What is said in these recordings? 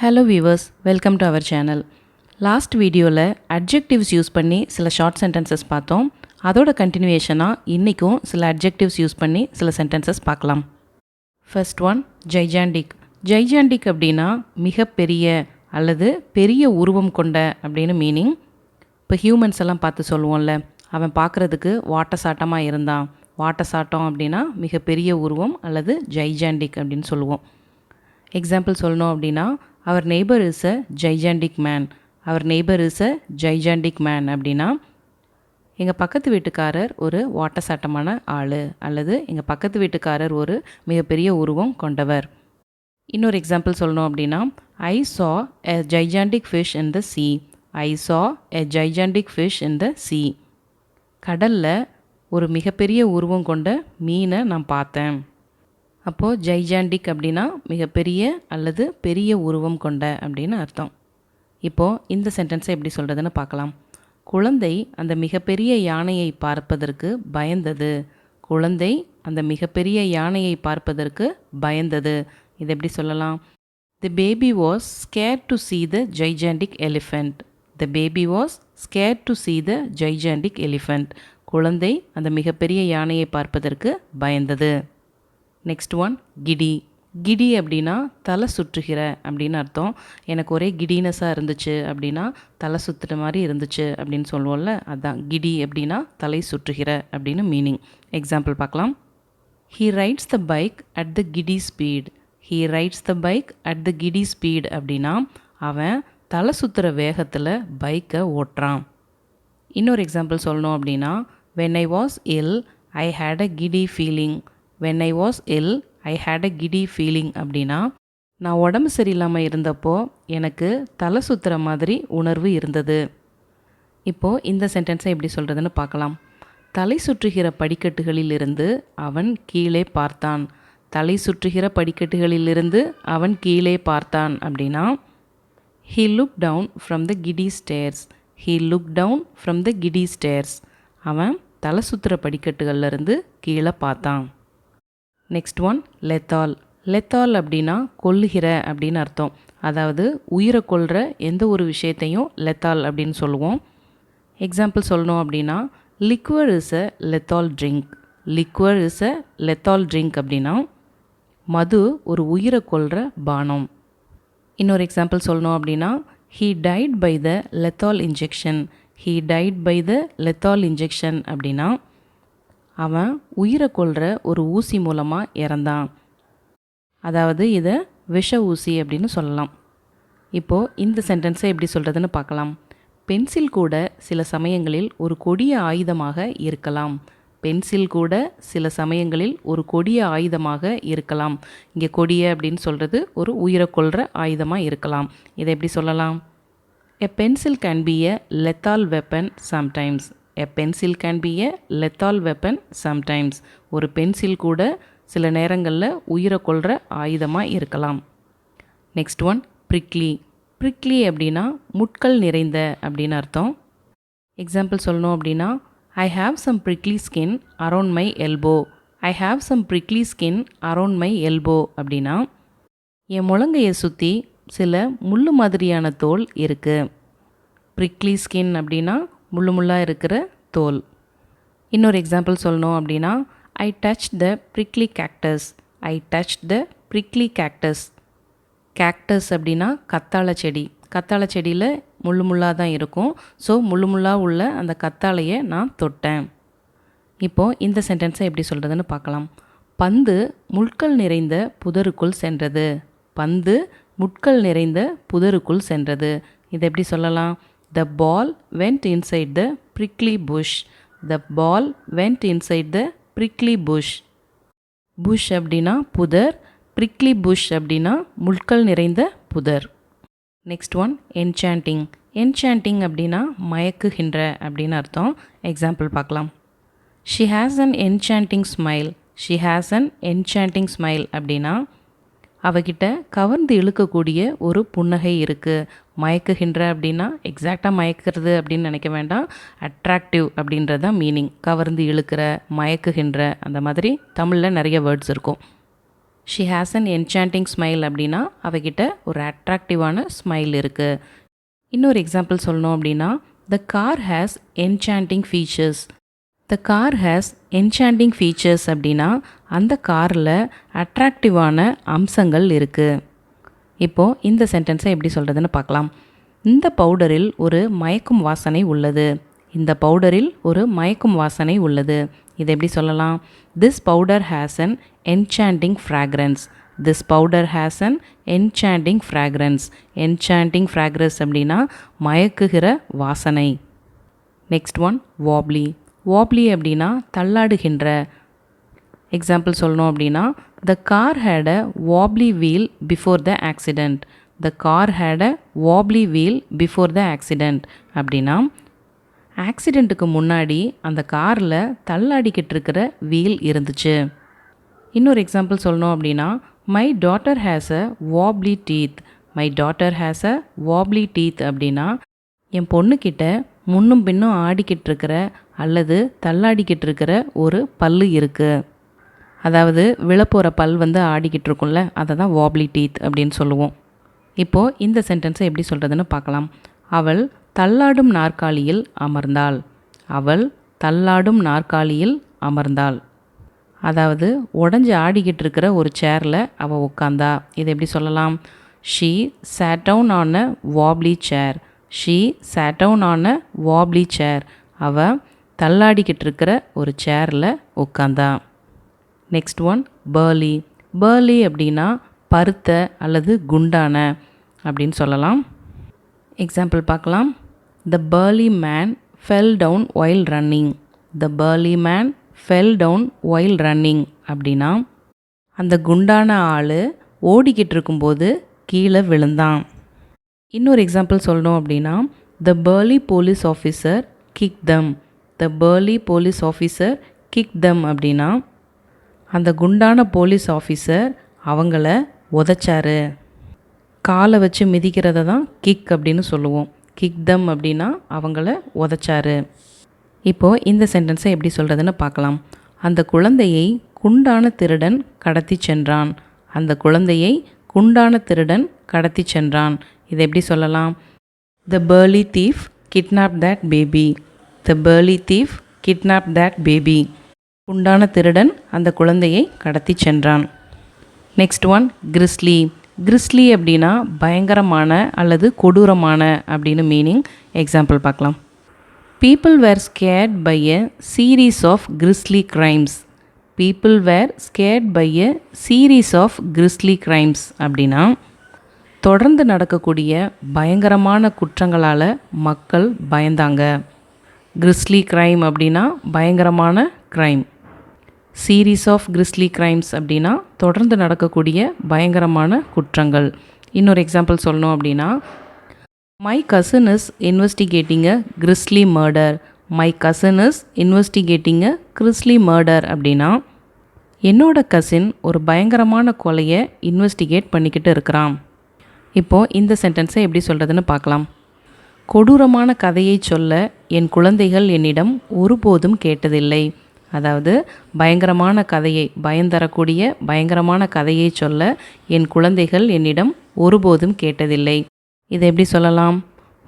Hello viewers, welcome to our channel. Last வீடியோவில் adjectives use பண்ணி சில ஷார்ட் சென்டென்சஸ் பார்த்தோம். அதோட கண்டினியூவேஷனாக இன்றைக்கும் சில அட்ஜெக்டிவ்ஸ் யூஸ் பண்ணி சில சென்டென்சஸ் பார்க்கலாம். First one gigantic. ஜைஜாண்டிக் அப்படின்னா மிகப்பெரிய அல்லது பெரிய உருவம் கொண்ட அப்படின்னு மீனிங். இப்போ ஹியூமன்ஸ் எல்லாம் பார்த்து சொல்லுவோம்ல, அவன் பார்க்குறதுக்கு வாட்டசாட்டமாக இருந்தான். வாட்டசாட்டம் அப்படின்னா மிகப்பெரிய உருவம் அல்லது ஜைஜாண்டிக் அப்படின்னு சொல்லுவோம். எக்ஸாம்பிள் சொல்லணும் அப்படின்னா அவர் neighbour is a gigantic man. அவர் neighbour is a gigantic man அப்படின்னா எங்கள் பக்கத்து வீட்டுக்காரர் ஒரு வாட்டசாட்டமான ஆள் அல்லது எங்கள் பக்கத்து வீட்டுக்காரர் ஒரு மிகப்பெரிய உருவம் கொண்டவர். இன்னொரு எக்ஸாம்பிள் சொல்லணும் அப்படின்னா ஐ saw a gigantic fish in the sea. I saw a gigantic fish in the sea. கடலில் ஒரு மிகப்பெரிய உருவம் கொண்ட மீனை நான் பார்த்தேன். அப்போது ஜைஜாண்டிக் அப்படின்னா மிகப்பெரிய அல்லது பெரிய உருவம் கொண்ட அப்படின்னு அர்த்தம். இப்போது இந்த சென்டென்ஸை எப்படி சொல்கிறதுன்னு பார்க்கலாம். குழந்தை அந்த மிகப்பெரிய யானையை பார்ப்பதற்கு பயந்தது. குழந்தை அந்த மிகப்பெரிய யானையை பார்ப்பதற்கு பயந்தது. இது எப்படி சொல்லலாம்? The baby was scared to see the gigantic elephant. The baby was scared to see the gigantic elephant. குழந்தை அந்த மிகப்பெரிய யானையை பார்ப்பதற்கு பயந்தது. Next one கிடி. கிடி அப்படின்னா தலை சுற்றுகிற அப்படின்னு அர்த்தம். எனக்கு ஒரே கிடினஸாக இருந்துச்சு அப்படின்னா தலை சுற்றுற மாதிரி இருந்துச்சு அப்படின்னு சொல்லுவோம்ல, அதுதான் கிடி அப்படின்னா தலை சுற்றுகிற அப்படின்னு மீனிங். எக்ஸாம்பிள் பார்க்கலாம். He rides the bike at the giddy speed. He rides the bike at the giddy speed அப்படின்னா அவன் தலை சுற்றுற வேகத்தில் பைக்கை ஓட்டுறான். இன்னொரு எக்ஸாம்பிள் சொல்லணும் அப்படின்னா when I was ill I had a giddy feeling. when I was ill I had a giddy feeling அப்படின்னா நான் உடம்பு சரியில்லாமல் இருந்தப்போ எனக்கு தலை சுற்றுற மாதிரி உணர்வு இருந்தது. இப்போது இந்த சென்டென்ஸை எப்படி சொல்கிறதுன்னு பார்க்கலாம். தலை சுற்றுகிற படிக்கட்டுகளிலிருந்து அவன் கீழே பார்த்தான். தலை சுற்றுகிற படிக்கட்டுகளிலிருந்து அவன் கீழே பார்த்தான் அப்படின்னா he looked down from the giddy stairs. he looked down from the giddy stairs. அவன் தலை சுற்றுற படிக்கட்டுகள்லேருந்து கீழே பார்த்தான். Next one லெத்தால். லெத்தால் அப்படின்னா கொல்லுகிற அப்படின்னு அர்த்தம். அதாவது உயிரை கொல்கிற எந்த ஒரு விஷயத்தையும் லெத்தால் அப்படின்னு சொல்லுவோம். எக்ஸாம்பிள் சொல்லணும் அப்படின்னா liquor is a lethal drink. Liquor is a lethal drink அப்படின்னா மது ஒரு உயிரை கொல்கிற பானம். இன்னொரு எக்ஸாம்பிள் சொல்லணும் அப்படின்னா he died by the lethal injection. he died by the lethal injection அப்படின்னா அவன் உயிரை கொல்கிற ஒரு ஊசி மூலமாக இறந்தான். அதாவது இதை விஷ ஊசி அப்படின்னு சொல்லலாம். இப்போது இந்த சென்டென்ஸை எப்படி சொல்கிறதுன்னு பார்க்கலாம். பென்சில் கூட சில சமயங்களில் ஒரு கொடிய ஆயுதமாக இருக்கலாம். பென்சில் கூட சில சமயங்களில் ஒரு கொடிய ஆயுதமாக இருக்கலாம். இங்கே கொடிய அப்படின்னு சொல்கிறது ஒரு உயிரை கொல்கிற ஆயுதமாக இருக்கலாம். இதை எப்படி சொல்லலாம்? A pencil can be a lethal weapon sometimes. A pencil can be a lethal weapon sometimes. ஒரு பென்சில் கூட சில நேரங்களில் உயிரை கொல்கிற ஆயுதமாக இருக்கலாம். Next one prickly. prickly அப்படின்னா முட்கள் நிறைந்த அப்படின்னு அர்த்தம். எக்ஸாம்பிள் சொல்லணும் அப்படின்னா I have some prickly skin around my elbow. I have some prickly skin around my elbow அப்படின்னா என் முழங்கையை சுற்றி சில முள்ளு மாதிரியான தோல் இருக்குது. prickly skin அப்படின்னா முள்ளு முள்ளாக இருக்கிற தோல். இன்னொரு எக்ஸாம்பிள் சொல்லணும் அப்படின்னா I touched the prickly cactus. I touched the prickly cactus. cactus அப்படின்னா கத்தாழை செடி. கத்தாழை செடியில் முள்ளு முள்ளாக தான் இருக்கும். ஸோ முள்ளு முள்ளாக உள்ள அந்த கத்தாழையை நான் தொட்டேன். இப்போது இந்த சென்டென்ஸை எப்படி சொல்கிறதுன்னு பார்க்கலாம். பந்து முட்கள் நிறைந்த புதருக்குள் சென்றது. பந்து முட்கள் நிறைந்த புதருக்குள் சென்றது. இதை எப்படி சொல்லலாம்? The ball went inside the prickly bush. The ball went inside the prickly bush. bush அப்படின்னா புதர், prickly bush அப்படின்னா முட்கள் நிறைந்த புதர். Next one enchanting. enchanting அப்படின்னா மயக்குகின்ற அப்படின்னு அர்த்தம். எக்ஸாம்பிள் பார்க்கலாம். She has an enchanting smile. She has an enchanting smile அப்படின்னா அவகிட்ட கவர்ந்து இழுக்கக்கூடிய ஒரு புன்னகை இருக்குது. மயக்குகின்ற அப்படின்னா எக்ஸாக்டாக மயக்கிறது அப்படின்னு நினைக்க வேண்டாம். அட்ராக்டிவ் அப்படின்றது தான் மீனிங். கவர்ந்து இழுக்கிற, மயக்குகின்ற, அந்த மாதிரி தமிழில் நிறைய வேர்ட்ஸ் இருக்கும். She has an enchanting smile அப்படின்னா அவகிட்ட ஒரு அட்ராக்டிவான ஸ்மைல் இருக்குது. இன்னொரு எக்ஸாம்பிள் சொல்லணும் அப்படின்னா the car has enchanting features. The car has enchanting features அப்படின்னா அந்த காரில் அட்ராக்டிவான அம்சங்கள் இருக்குது. இப்போது இந்த சென்டென்ஸை எப்படி சொல்கிறதுன்னு பார்க்கலாம். இந்த பவுடரில் ஒரு மயக்கும் வாசனை உள்ளது. இந்த பவுடரில் ஒரு மயக்கும் வாசனை உள்ளது. இதை எப்படி சொல்லலாம்? This powder has an enchanting fragrance. This powder has an enchanting fragrance. Enchanting fragrance அப்படின்னா மயக்குகிற வாசனை. Next one வாப்லி. வாப்லி அப்படின்னா தள்ளாடுகின்ற. எக்ஸாம்பிள் சொல்லணும் அப்படின்னா the car had a wobbly wheel before the accident. The car had a wobbly wheel before the accident அப்படின்னா ஆக்சிடெண்ட்டுக்கு முன்னாடி அந்த காரில் தள்ளாடிக்கிட்டு இருக்கிற வீல் இருந்துச்சு. இன்னொரு எக்ஸாம்பிள் சொல்லணும் அப்படின்னா my daughter has a wobbly teeth. My daughter has a wobbly teeth அப்படின்னா என் பொண்ணுக்கிட்ட முன்னும் பின்னும் ஆடிக்கிட்டு இருக்கிற அல்லது தள்ளாடிக்கிட்டு இருக்கிற ஒரு பல்லு இருக்குது. அதாவது விழப்போகிற பல் ஆடிக்கிட்டு இருக்கும்ல, அதை தான் வாப்லி டீத் அப்படின்னு சொல்லுவோம். இப்போது இந்த சென்டென்ஸை எப்படி சொல்கிறதுன்னு பார்க்கலாம். அவள் தள்ளாடும் நாற்காலியில் அமர்ந்தாள். அவள் தள்ளாடும் நாற்காலியில் அமர்ந்தாள். அதாவது உடஞ்சி ஆடிக்கிட்டு இருக்கிற ஒரு சேரில் அவள் உட்காந்தா. இதை எப்படி சொல்லலாம்? She sat down on a wobbly chair. She sat down on a wobbly chair. அவள் தள்ளாடிக்கிட்டு இருக்கிற ஒரு சேரில் உட்காந்தா. Next one பர்லி. பர்லி அப்படின்னா பருத்த அல்லது குண்டான அப்படின்னு சொல்லலாம். எக்ஸாம்பிள் பார்க்கலாம். The burly man fell down while running. The burly man fell down while running அப்படின்னா அந்த குண்டான ஆள் ஓடிக்கிட்டு இருக்கும்போது கீழே விழுந்தான். இன்னொரு எக்ஸாம்பிள் சொல்லணும் அப்படின்னா த பர்லி போலீஸ் ஆஃபீஸர் கிக் தம். த பர்லி போலீஸ் ஆஃபீஸர் கிக் தம் அப்படின்னா அந்த குண்டான போலீஸ் ஆஃபீஸர் அவங்கள உதைச்சாரு. காலை வச்சு மிதிக்கிறத தான் கிக் அப்படின்னு சொல்லுவோம். கிக் தம் அப்படின்னா அவங்கள உதைச்சாரு. இப்போது இந்த சென்டென்ஸை எப்படி சொல்கிறதுன்னு பார்க்கலாம். அந்த குழந்தையை குண்டான திருடன் கடத்தி சென்றான். அந்த குழந்தையை குண்டான திருடன் கடத்தி சென்றான். இதை எப்படி சொல்லலாம்? The burly thief kidnap that baby. The burly thief kidnap that baby. குண்டான திருடன் அந்த குழந்தையை கடத்தி சென்றான். Next one கிறிஸ்லி. கிறிஸ்லி அப்படின்னா பயங்கரமான அல்லது கொடூரமான அப்படின்னு மீனிங். எக்ஸாம்பிள் பார்க்கலாம். People were scared by a series of grisly crimes. People were scared by a series of grisly crimes அப்படின்னா தொடர்ந்து நடக்கக்கூடிய பயங்கரமான குற்றங்களால் மக்கள் பயந்தாங்க. கிறிஸ்லி கிரைம் அப்படின்னா பயங்கரமான crime. Series of grisly crimes அப்படின்னா தொடர்ந்து நடக்கக்கூடிய பயங்கரமான குற்றங்கள். இன்னொரு எக்ஸாம்பிள் சொல்லணும் அப்படின்னா my cousin is investigating a grisly murder. My cousin is investigating a grisly murder அப்படின்னா என்னோட கசின் ஒரு பயங்கரமான கொலையை இன்வெஸ்டிகேட் பண்ணிக்கிட்டு இருக்கிறான். இப்போது இந்த சென்டென்ஸை எப்படி சொல்கிறதுன்னு பார்க்கலாம். கொடூரமான கதையை சொல்ல என் குழந்தைகள் என்னிடம் ஒருபோதும் கேட்டதில்லை. அதாவது பயங்கரமான கதையை, பயந்தரக்கூடிய பயங்கரமான கதையை சொல்ல என் குழந்தைகள் என்னிடம் ஒருபோதும் கேட்டதில்லை. இதை எப்படி சொல்லலாம்?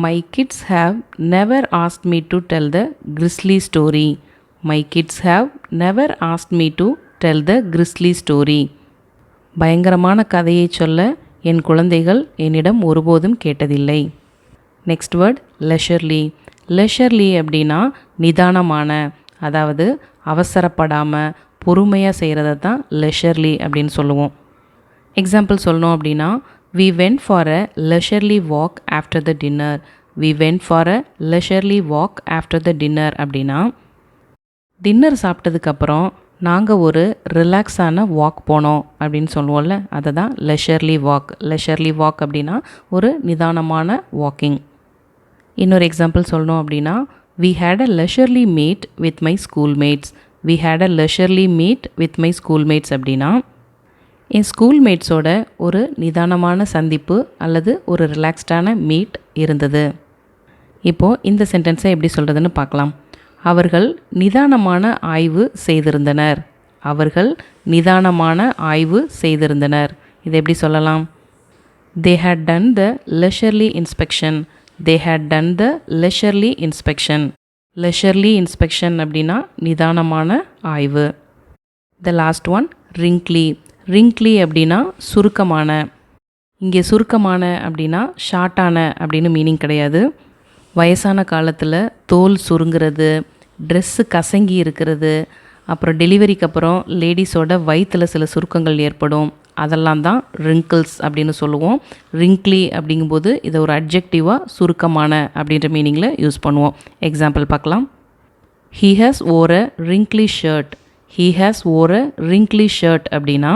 My kids have never asked me to tell the கிறிஸ்லி story. My kids have never asked me to tell the கிறிஸ்லி story. பயங்கரமான கதையை சொல்ல என் குழந்தைகள் என்னிடம் ஒருபோதும் கேட்டதில்லை. Next word லெஷர்லி. லெஷர்லி அப்படின்னா நிதானமான, அதாவது அவசரப்படாமல் பொறுமையாக செய்கிறத தான் லெஷர்லி அப்படின்னு சொல்லுவோம். எக்ஸாம்பிள் சொல்லணும் அப்படின்னா we went for a leisurely walk after the dinner. we went for a leisurely walk after the dinner அப்படின்னா டின்னர் சாப்பிட்டதுக்கப்புறம் நாங்கள் ஒரு ரிலாக்ஸான வாக் போனோம் அப்படின்னு சொல்லுவோம்ல, அதை தான் லெஷர்லி வாக். லெஷர்லி வாக் அப்படின்னா ஒரு நிதானமான வாக்கிங். இன்னொரு எக்ஸாம்பிள் சொல்லணும் அப்படின்னா we had a leisurely meet with my schoolmates. we had a leisurely meet with my schoolmates அப்படின்னா என் ஸ்கூல்மேட்ஸோட ஒரு நிதானமான சந்திப்பு அல்லது ஒரு ரிலாக்ஸ்டான மீட் இருந்தது. இப்போது இந்த சென்டென்ஸை எப்படி சொல்கிறதுன்னு பார்க்கலாம். அவர்கள் நிதானமான ஆய்வு செய்திருந்தனர். அவர்கள் நிதானமான ஆய்வு செய்திருந்தனர். இதை எப்படி சொல்லலாம்? They had done the leisurely inspection. They had done the leisurely inspection. Leisurely inspection அப்படின்னா நிதானமான ஆய்வு. The last one, wrinkly. wrinkly அப்படின்னா சுருக்கமான. இங்கே சுருக்கமான அப்படின்னா ஷார்ட்டான அப்படின்னு மீனிங் கிடையாது. வயசான காலத்தில் தோல் சுருங்கிறது, ட்ரெஸ்ஸு கசங்கி இருக்கிறது, அப்புறம் டெலிவரிக்கு அப்புறம் லேடிஸோட வயிற்றில் சில சுருக்கங்கள் ஏற்படும், அதெல்லாம் தான் wrinkles அப்படின்னு சொல்லுவோம். wrinkly அப்படிங்கும்போது இதை ஒரு அட்ஜெக்டிவாக சுருக்கமான அப்படின்ற மீனிங்கில் யூஸ் பண்ணுவோம். எக்ஸாம்பிள் பார்க்கலாம். He has wore a wrinkly shirt. He has wore a wrinkly shirt அப்படின்னா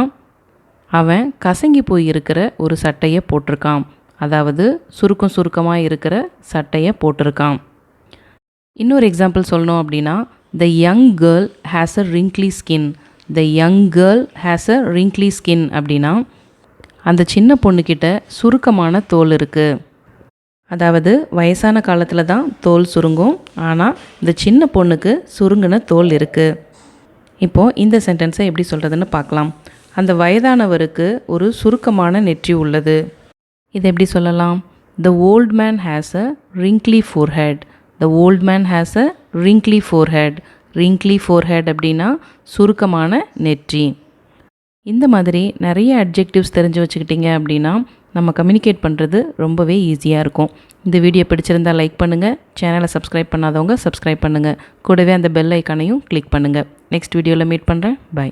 அவன் கசங்கி போய் இருக்கிற ஒரு சட்டையை போட்டிருக்கான். அதாவது சுருக்கமாக இருக்கிற சட்டையை போட்டிருக்கான். இன்னொரு எக்ஸாம்பிள் சொல்லணும் அப்படின்னா, The young girl has a wrinkly skin. The young girl has a wrinkly skin அப்படின்னா அந்த சின்ன பொண்ணுக்கிட்ட சுருக்கமான தோல் இருக்குது. அதாவது வயசான காலத்தில் தான் தோல் சுருங்கும், ஆனால் இந்த சின்ன பொண்ணுக்கு சுருங்கின தோல் இருக்குது. இப்போது இந்த சென்டென்ஸை எப்படி சொல்கிறதுன்னு பார்க்கலாம். அந்த வயதானவருக்கு ஒரு சுருக்கமான நெற்றி உள்ளது. இதை எப்படி சொல்லலாம்? The old man has a wrinkly forehead. The old man has a wrinkly forehead. wrinkly forehead அப்படின்னா சுருக்கமான நெற்றி. இந்த மாதிரி நிறைய அட்ஜெக்டிவ்ஸ் தெரிஞ்சு வச்சுக்கிட்டிங்க அப்படின்னா நம்ம கம்யூனிகேட் பண்ணுறது ரொம்பவே ஈஸியாக இருக்கும். இந்த வீடியோ பிடிச்சிருந்தால் லைக் பண்ணுங்கள், சேனலை சப்ஸ்கிரைப் பண்ணாதவங்க சப்ஸ்கிரைப் பண்ணுங்கள், கூடவே அந்த பெல் ஐக்கானையும் கிளிக் பண்ணுங்கள். நெக்ஸ்ட் வீடியோவில் மீட் பண்ணுறேன். பை.